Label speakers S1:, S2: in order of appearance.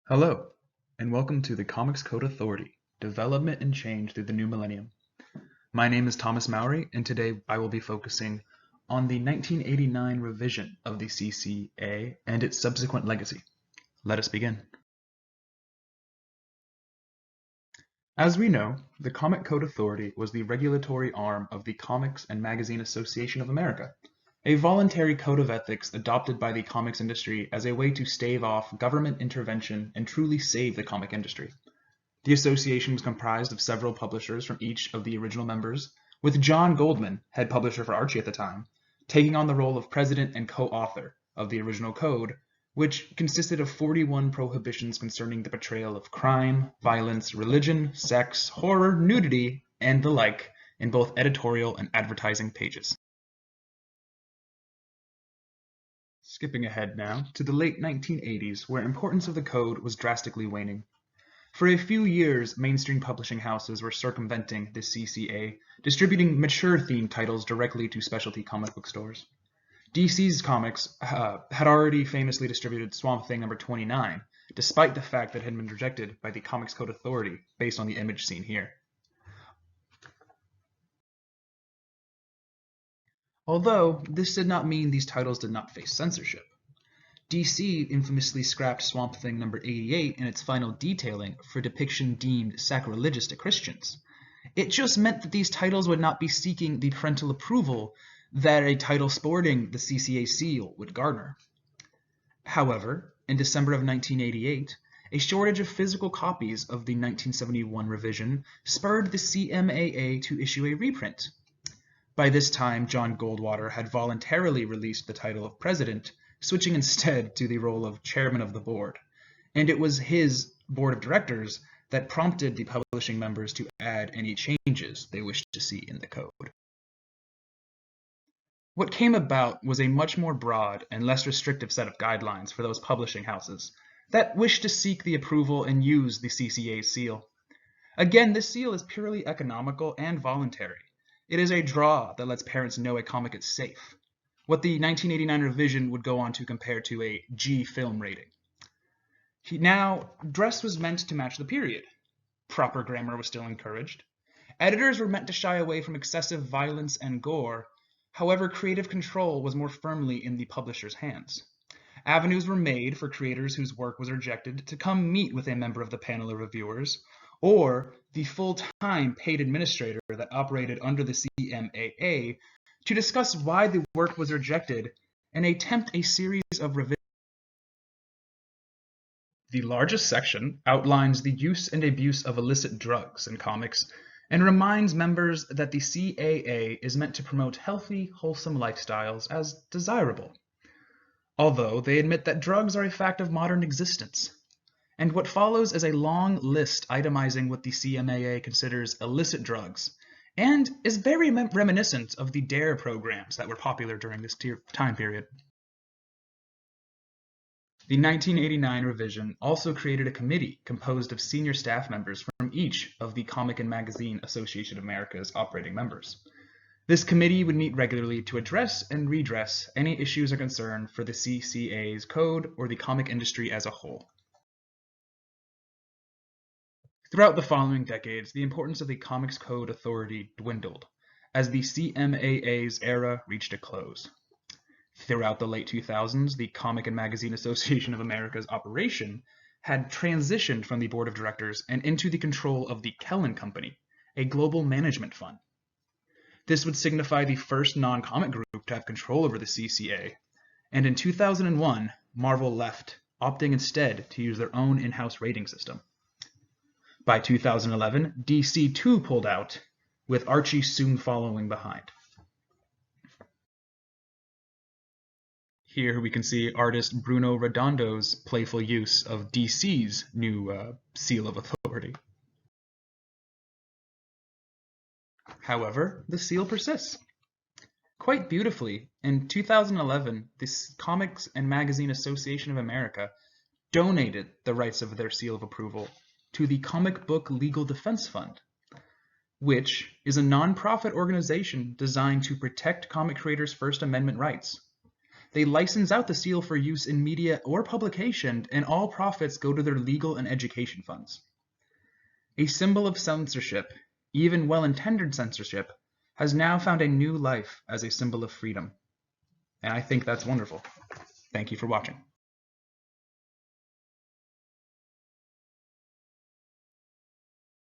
S1: Hello, and welcome to the Comics Code Authority, Development and Change Through the New Millennium. My name is Thomas Mowry, and today I will be focusing on the 1989 revision of the CCA and its subsequent legacy. Let us begin. As we know, the Comic Code Authority was the regulatory arm of the Comics and Magazine Association of America, a voluntary code of ethics adopted by the comics industry as a way to stave off government intervention and truly save the comic industry. The association was comprised of several publishers from each of the original members, with John Goldman, head publisher for Archie at the time, taking on the role of president and co-author of the original code, which consisted of 41 prohibitions concerning the portrayal of crime, violence, religion, sex, horror, nudity, and the like in both editorial and advertising pages. Skipping ahead now to the late 1980s, where importance of the code was drastically waning. For a few years, mainstream publishing houses were circumventing the CCA, distributing mature-themed titles directly to specialty comic book stores. DC's Comics had already famously distributed Swamp Thing number 29, despite the fact that it had been rejected by the Comics Code Authority based on the image seen here. Although, this did not mean these titles did not face censorship. DC infamously scrapped Swamp Thing number 88 in its final detailing for depiction deemed sacrilegious to Christians. It just meant that these titles would not be seeking the parental approval that a title sporting the CCA seal would garner. However, in December of 1988, a shortage of physical copies of the 1971 revision spurred the CMAA to issue a reprint. By this time, John Goldwater had voluntarily released the title of president, switching instead to the role of chairman of the board, and it was his board of directors that prompted the publishing members to add any changes they wished to see in the code. What came about was a much more broad and less restrictive set of guidelines for those publishing houses that wished to seek the approval and use the CCA seal. Again, this seal is purely economical and voluntary. It is a draw that lets parents know a comic is safe, what the 1989 revision would go on to compare to a G film rating. Now, dress was meant to match the period. Proper grammar was still encouraged. Editors were meant to shy away from excessive violence and gore. However, creative control was more firmly in the publisher's hands. Avenues were made for creators whose work was rejected to come meet with a member of the panel of reviewers, or the full-time paid administrator that operated under the CMAA to discuss why the work was rejected and attempt a series of revisions. The largest section outlines the use and abuse of illicit drugs in comics and reminds members that the CAA is meant to promote healthy, wholesome lifestyles as desirable, although they admit that drugs are a fact of modern existence. And what follows is a long list itemizing what the CMAA considers illicit drugs, and is very reminiscent of the DARE programs that were popular during this time period. The 1989 revision also created a committee composed of senior staff members from each of the Comic and Magazine Association of America's operating members. This committee would meet regularly to address and redress any issues or concern for the CCA's code or the comic industry as a whole. Throughout the following decades, the importance of the Comics Code Authority dwindled as the CMAA's era reached a close. Throughout the late 2000s, the Comic and Magazine Association of America's operation had transitioned from the board of directors and into the control of the Kellen Company, a global management fund. This would signify the first non-comic group to have control over the CCA, and in 2001, Marvel left, opting instead to use their own in-house rating system. By 2011, DC too pulled out, with Archie soon following behind. Here we can see artist Bruno Redondo's playful use of DC's new seal of authority. However, the seal persists. Quite beautifully, in 2011, the Comics and Magazine Association of America donated the rights of their seal of approval to the Comic Book Legal Defense Fund, which is a non-profit organization designed to protect comic creators' First Amendment rights. They license out the seal for use in media or publication, and all profits go to their legal and education funds. A symbol of censorship, even well-intended censorship, has now found a new life as a symbol of freedom. And I think that's wonderful. Thank you for watching.